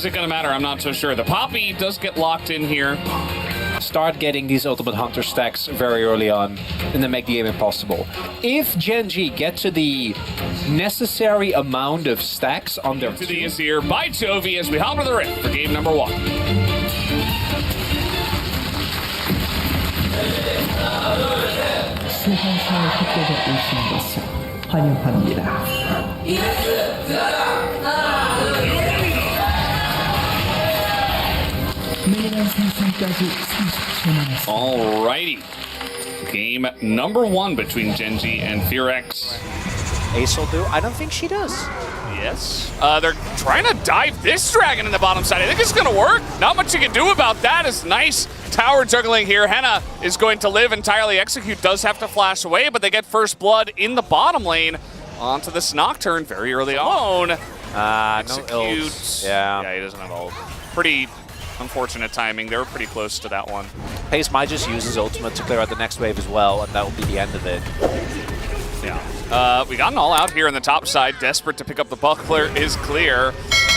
it going to matter? I'm not so sure. The Poppy does get locked in here. Start getting these Ultimate Hunter stacks very early on, and then make the game impossible. If Gen.G get to the necessary amount of stacks on their to the is here by Chovy as we hop into the rift for game number 1. Alrighty. Game number 1 between Gen.G and Fearx. Ace will do. I don't think she does. Yes. They're trying to dive this dragon in the bottom side. I think it's going to work. Not much you can do about that. It's nice tower juggling here. Henna is going to live entirely. Execute does have to flash away, but they get first blood in the bottom lane onto this Nocturne very early on. Execute. No ult. Yeah, he doesn't have ult. Pretty unfortunate timing. They were pretty close to that one. Pace might just use his ultimate to clear out the next wave as well, and that will be the end of it. Yeah. We got an all out here on the top side. Desperate to pick up the buckler is clear.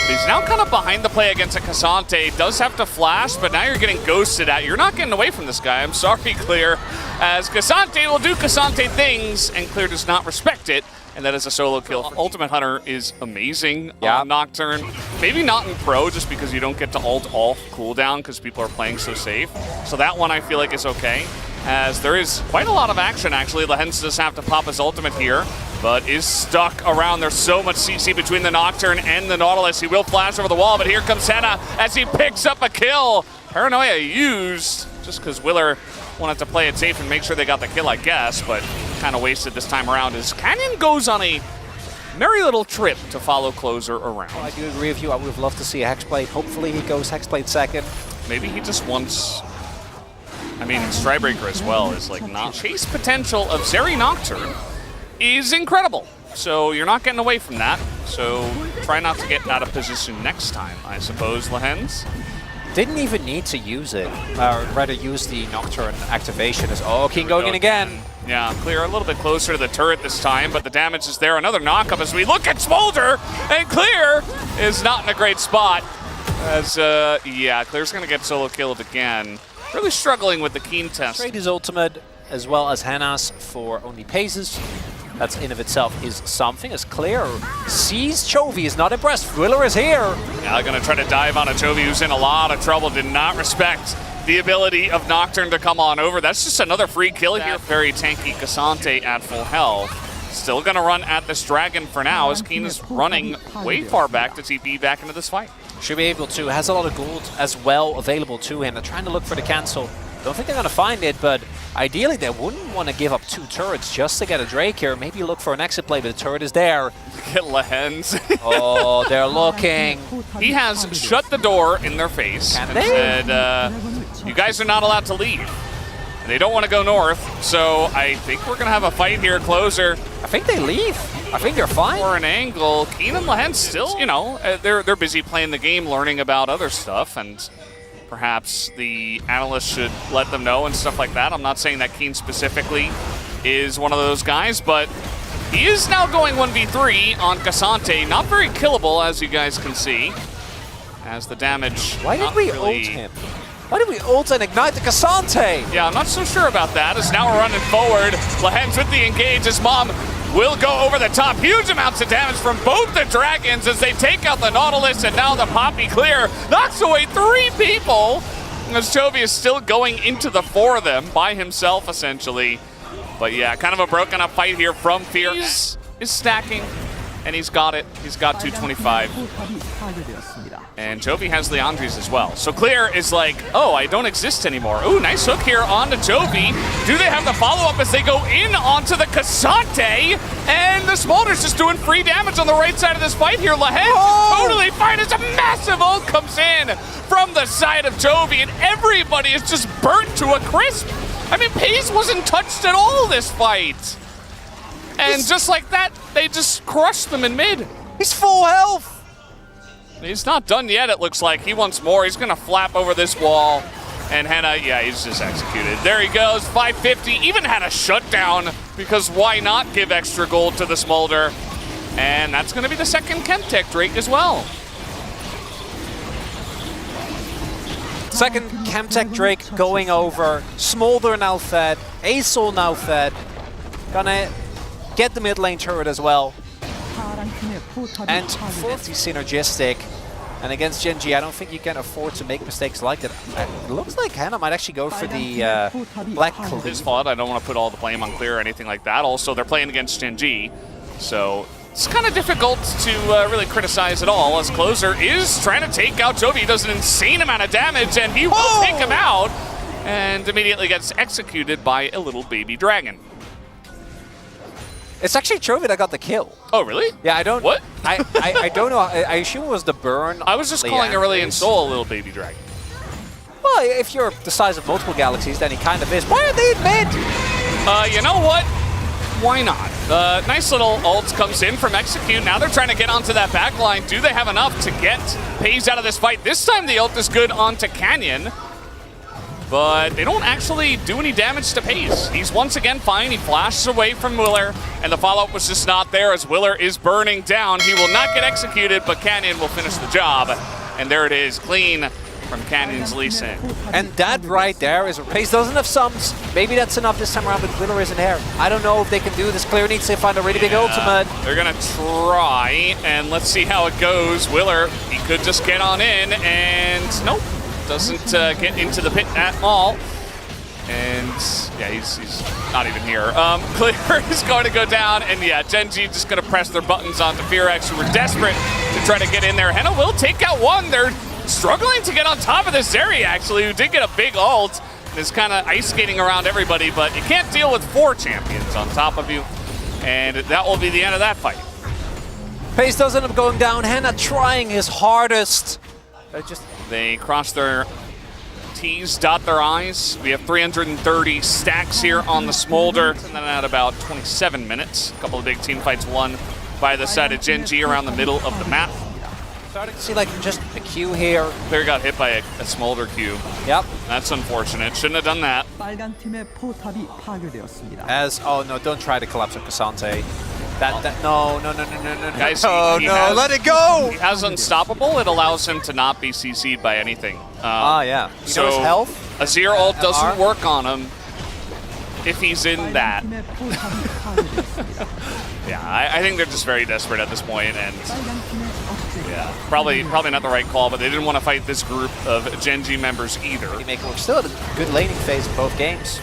He's now kind of behind the play against a Cassante. Does have to flash, but now you're getting ghosted at. You're not getting away from this guy. I'm sorry, Clear. As Cassante will do Cassante things, and Clear does not respect it. And that is a solo kill. Ultimate Hunter is amazing on Nocturne. Maybe not in Pro, just because you don't get to ult off cooldown because people are playing so safe. So that one I feel like is okay, as there is quite a lot of action actually. Lehens does have to pop his ultimate here, but is stuck around. There's so much CC between the Nocturne and the Nautilus. He will flash over the wall, but here comes Henna as he picks up a kill. Paranoia used, just because Willer wanted to play it safe and make sure they got the kill, I guess, but kind of wasted this time around as Canyon goes on a merry little trip to follow Closer around. I do agree with you. I would have loved to see a Hexblade. Hopefully he goes Hexblade second. Maybe he just wants... I mean, Strybreaker as well is like not... Chase potential of Zeri Nocturne is incredible. So you're not getting away from that. So try not to get out of position next time, I suppose, Lehens. Didn't even need to use it. Rather use the Nocturne activation as... Oh, King going in again. Yeah, Clear a little bit closer to the turret this time, but the damage is there. Another knock-up as we look at Smolder, and Clear is not in a great spot. As, yeah, Clear's going to get solo killed again. Really struggling with the Keen test. Trade his ultimate as well as Henna's for only Paces. That's in of itself is something, as Clear sees Chovy is not impressed. Willer is here. Now going to try to dive on a Chovy who's in a lot of trouble. Did not respect the ability of Nocturne to come on over. That's just another free kill here. Very tanky Cassante at full health. Still going to run at this dragon for now, as Keen is running way far back to TP back into this fight. Should be able to. Has a lot of gold as well available to him. They're trying to look for the cancel. Don't think they're going to find it, but ideally they wouldn't want to give up 2 turrets just to get a Drake here. Maybe look for an exit play, but the turret is there. Get Lehens. Oh, they're looking. He has shut the door in their face and said, you guys are not allowed to leave. They don't want to go north, so I think we're going to have a fight here, Closer. I think they leave. I think they're fine. For an angle, Keen and Lehens still, you know, they're busy playing the game, learning about other stuff, and perhaps the analysts should let them know and stuff like that. I'm not saying that Keen specifically is one of those guys, but he is now going 1v3 on Cassante. Not very killable, as you guys can see, as the damage... Why did we ult him? Why did we ult and ignite the Cassante? Yeah, I'm not so sure about that, as now we're running forward. Lehens with the engage, his mom will go over the top. Huge amounts of damage from both the dragons as they take out the Nautilus, and now the Poppy Clear knocks away 3 people. As Chovy is still going into the 4 of them by himself, essentially. But yeah, kind of a broken up fight here from Fear. Is stacking, and he's got it. He's got 225. And Chovy has Leandri's as well. So Clear is like, oh, I don't exist anymore. Ooh, nice hook here onto Chovy. Do they have the follow-up as they go in onto the Cassante? And the Smolder's just doing free damage on the right side of this fight here. Lehens totally fine as a massive ult comes in from the side of Chovy, and everybody is just burnt to a crisp. I mean, Pace wasn't touched at all this fight. And just like that, they just crushed them in mid. He's full health. He's not done yet, it looks like. He wants more. He's going to flap over this wall. And Henna, yeah, he's just executed. There he goes, 550. Even had a shutdown, because why not give extra gold to the Smolder? And that's going to be the second Chemtech Drake as well. Second Chemtech Drake going over. Smolder now fed. Azul now fed. Gonna get the mid lane turret as well. And fourth is synergistic. And against Gen.G, I don't think you can afford to make mistakes like that. It looks like Hannah might actually go for the Black Cleave. His fault. I don't want to put all the blame on Clear or anything like that. Also, they're playing against Gen.G, so it's kind of difficult to really criticize at all, as Closer is trying to take out Jovi. He does an insane amount of damage, and he will take him out, and immediately gets executed by a little baby dragon. It's actually Jovi that got the kill. Oh, really? Yeah, I don't... What? I don't know. I assume it was the burn. I was just calling Aurelion Sol a little baby dragon. Well, if you're the size of multiple galaxies, then he kind of is. Why are they in mid? You know what? Why not? Nice little ult comes in from Execute. Now they're trying to get onto that back line. Do they have enough to get Pays out of this fight? This time the ult is good onto Canyon, but they don't actually do any damage to Pays. He's once again fine. He flashes away from Willer, and the follow-up was just not there as Willer is burning down. He will not get executed, but Canyon will finish the job. And there it is, clean from Canyon's Lee Sin. And that right there is where Pays doesn't have sums. Maybe that's enough this time around, but Willer isn't here. I don't know if they can do this. Clear needs to find a really big ultimate. They're gonna try, and let's see how it goes. Willer, he could just get on in, and nope. Doesn't get into the pit at all. And yeah, he's not even here. Clear is going to go down, and yeah, Gen.G just going to press their buttons onto Fearax, who were desperate to try to get in there. Henna will take out one. They're struggling to get on top of this Zeri, actually, who did get a big ult and is kind of ice skating around everybody, but you can't deal with 4 champions on top of you, and that will be the end of that fight. Pays does end up going down. Henna trying his hardest. They cross their T's, dot their I's. We have 330 stacks here on the Smolder, and then at about 27 minutes. A couple of big team fights won by the side of Gen.G around the middle of the map. Starting to see like just a Q here. Clear got hit by a Smolder Q. Yep. That's unfortunate. Shouldn't have done that. Oh no, don't try to collapse on Cassante. No. Guys, let it go! He has Unstoppable. It allows him to not be CC'd by anything. Yeah. So his health? A Zero ult doesn't work on him if he's in that. Yeah, I think they're just very desperate at this point, and yeah, probably not the right call, but they didn't want to fight this group of Gen.G members either. We're still at a good laning phase in both games.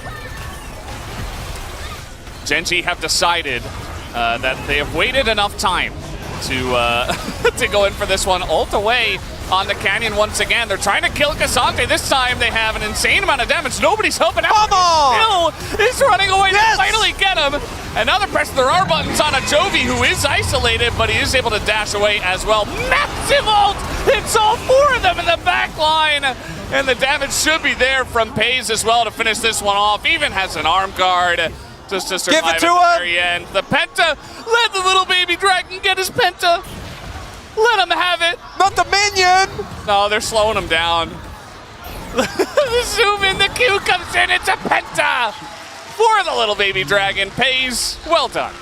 Gen.G have decided that they have waited enough time to to go in for this one. Ult away on the Canyon once again. They're trying to kill Cassante. This time they have an insane amount of damage. Nobody's helping out. Come on! Hill is running away to finally get him. And now they're pressing their R buttons on a Jovi, who is isolated, but he is able to dash away as well. Massive ult! It's all 4 of them in the back line. And the damage should be there from Pays as well to finish this one off. Even has an arm guard. Just to survive at the very end. The Penta, let the little baby dragon get his Penta. Let him have it. Not the minion! No, they're slowing him down. The zoom in, the Q comes in, it's a Penta for the little baby dragon. Pays, well done.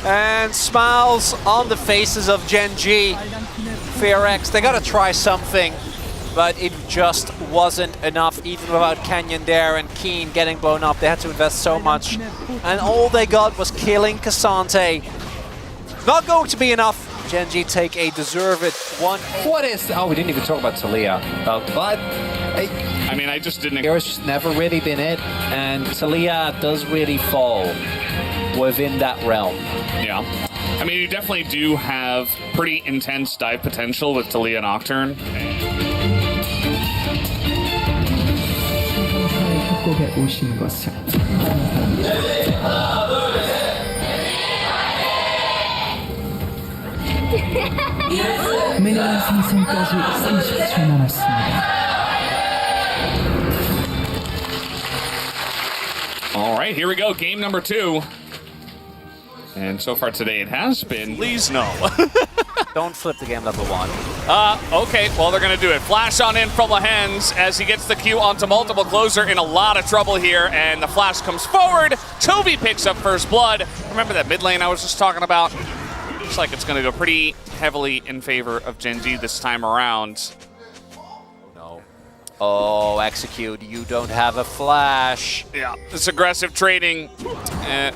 And smiles on the faces of Gen.G. Fearax, they gotta try something, but it just wasn't enough, even without Canyon there and Keen getting blown up. They had to invest so much, and all they got was killing Cassante. Not going to be enough. Gen.G take a deserved one. What is... Oh, we didn't even talk about Talia. But... I mean, I just didn't... There's just never really been it, and Talia does really fall within that realm. Yeah. I mean, you definitely do have pretty intense dive potential with Talia Nocturne. All right, here we go. Game number 2. And so far today it has been. Please no. Don't flip the game level 1. Okay, well, they're going to do it. Flash on in from Lehens as he gets the Q onto multiple. Closer in a lot of trouble here, and the flash comes forward. Toby picks up first blood. Remember that mid lane I was just talking about? Looks like it's going to go pretty heavily in favor of Gen.G this time around. No. Oh, Execute, you don't have a flash. Yeah, this aggressive trading,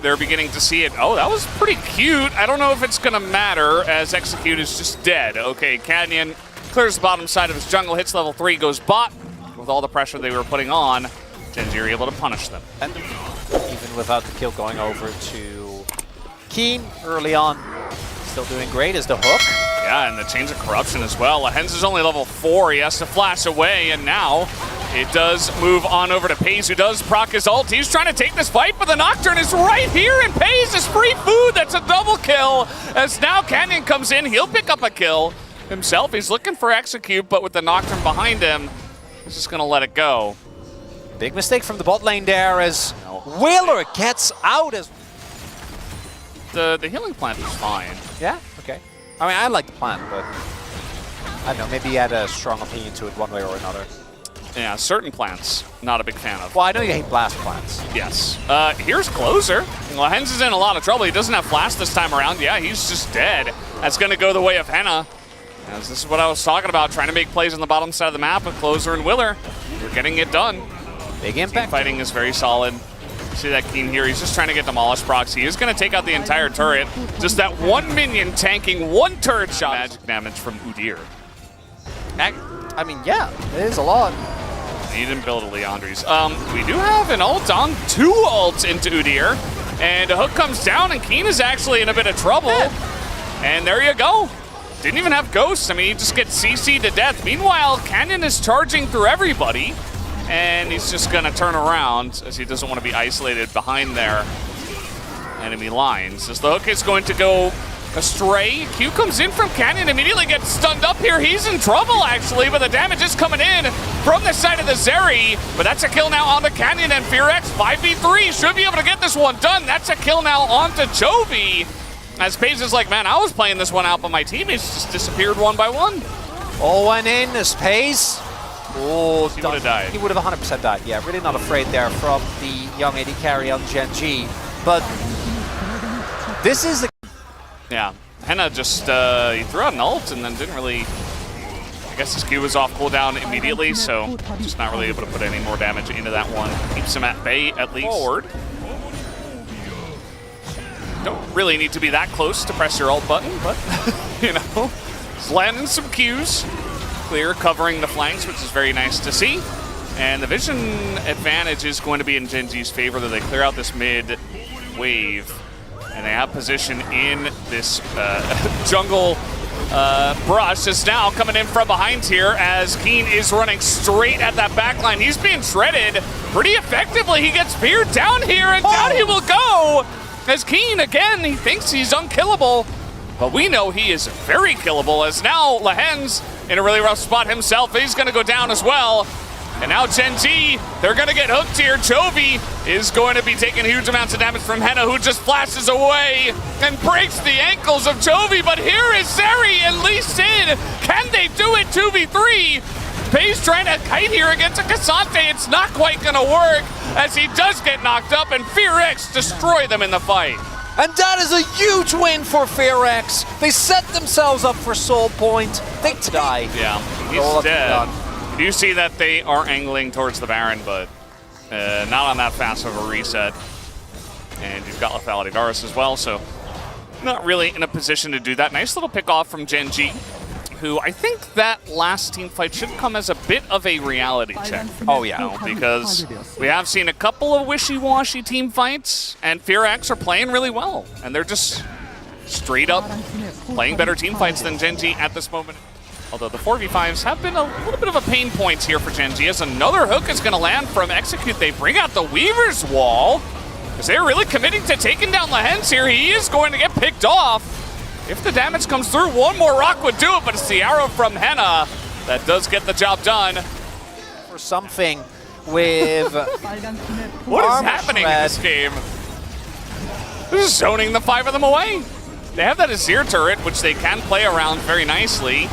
they're beginning to see it. Oh, that was pretty cute. I don't know if it's going to matter as Execute is just dead. Okay, Canyon clears the bottom side of his jungle, hits level 3, goes bot. With all the pressure they were putting on, Gen.G are able to punish them. And even without the kill going over to Keen early on, still doing great as the hook. Yeah, and the Chains of Corruption as well. Lahenz is only level 4. He has to flash away, and now it does move on over to Pays, who does proc his ult. He's trying to take this fight, but the Nocturne is right here, and Pays is free food. That's a double kill. As now Canyon comes in, he'll pick up a kill himself. He's looking for Execute, but with the Nocturne behind him, he's just going to let it go. Big mistake from the bot lane there as Wheeler gets out as... The healing plant is fine. Yeah, okay. I mean, I like the plant, but I don't know, maybe he had a strong opinion to it one way or another. Yeah, certain plants, not a big fan of. Well, I know you hate blast plants. Yes. Here's Closer. Lahenz is in a lot of trouble. He doesn't have flash this time around. Yeah, he's just dead. That's going to go the way of Henna. As this is what I was talking about, trying to make plays on the bottom side of the map with Closer and Willer. We're getting it done. Big impact. Team fighting is very solid. See that Keen here, he's just trying to get demolished proxy. He's going to take out the entire turret. Just that one minion tanking one turret shot. Magic damage from Udyr. I mean, yeah, it is a lot. He didn't build a Leandri's. We do have an ult on, 2 ults into Udyr. And a hook comes down, and Keen is actually in a bit of trouble. And there you go. Didn't even have ghosts. I mean, he just gets CC'd to death. Meanwhile, Canyon is charging through everybody. And he's just going to turn around as he doesn't want to be isolated behind their enemy lines. As the hook is going to go astray, Q comes in from Canyon, immediately gets stunned up here. He's in trouble, actually, but the damage is coming in from the side of the Zeri. But that's a kill now on the Canyon, and FearX 5v3 should be able to get this one done. That's a kill now onto Chovy. As Pays is like, man, I was playing this one out, but my teammates just disappeared one by one. All went in as Pays. Oh, he would have died. He would have 100% died. Yeah, really not afraid there from the young AD carry on Gen.G. But this is the... Yeah, Henna just, he threw out an ult and then didn't really... I guess his Q was off cooldown immediately, so just not really able to put any more damage into that one. Keeps him at bay, at least. Forward. Don't really need to be that close to press your ult button, but, you know, just landing some Qs. Clear, covering the flanks, which is very nice to see. And the vision advantage is going to be in Gen.G's favor, that they clear out this mid wave. And they have position in this jungle brush. Is now coming in from behind here as Keen is running straight at that backline. He's being shredded pretty effectively. He gets speared down here, and down he will go. As Keen, again, he thinks he's unkillable. But we know he is very killable, as now Lahenz in a really rough spot himself. He's going to go down as well. And now Gen.G, they're going to get hooked here. Chovy is going to be taking huge amounts of damage from Henna, who just flashes away and breaks the ankles of Chovy. But here is Zeri and Lee Sin. Can they do it 2v3? Pays trying to kite here against a Cassante. It's not quite going to work, as he does get knocked up, and FearX destroy them in the fight. And that is a huge win for FearX. They set themselves up for Soul Point. They die. Yeah, he's dead. You see that they are angling towards the Baron, but not on that fast of a reset. And you've got Lethality Darius as well, so not really in a position to do that. Nice little pick off from Gen.G, who I think that last team fight should come as a bit of a reality check. Oh, yeah. Because we have seen a couple of wishy-washy team fights, and FearX are playing really well. And they're just straight up playing better team fights than Gen.G at this moment. Although the 4v5s have been a little bit of a pain point here for Gen.G, as another hook is going to land from Execute. They bring out the Weaver's Wall, because they're really committing to taking down Lahenz here. He is going to get picked off. If the damage comes through, one more rock would do it, but it's the arrow from Henna that does get the job done. For something with... What is happening in this game? This is zoning the 5 of them away. They have that Azir turret, which they can play around very nicely.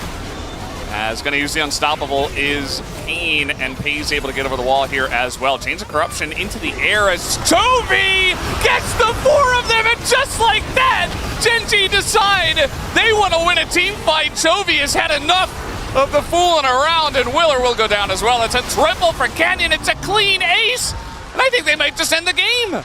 As going to use the Unstoppable is Keen, and Pays able to get over the wall here as well. Chains of Corruption into the air as Chovy gets the 4 of them, and just like that, Gen.G decide they want to win a team fight. Chovy has had enough. of the fooling around, and Willer will go down as well. It's a triple for Canyon. It's a clean ace. And I think they might just end the game.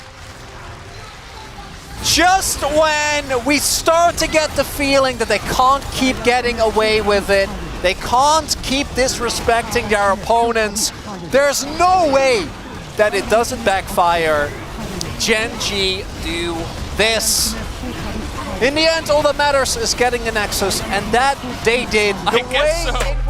Just when we start to get the feeling that they can't keep getting away with it, they can't keep disrespecting their opponents, there's no way that it doesn't backfire. Gen.G do this. In the end, all that matters is getting the Nexus, and that they did. I guess so.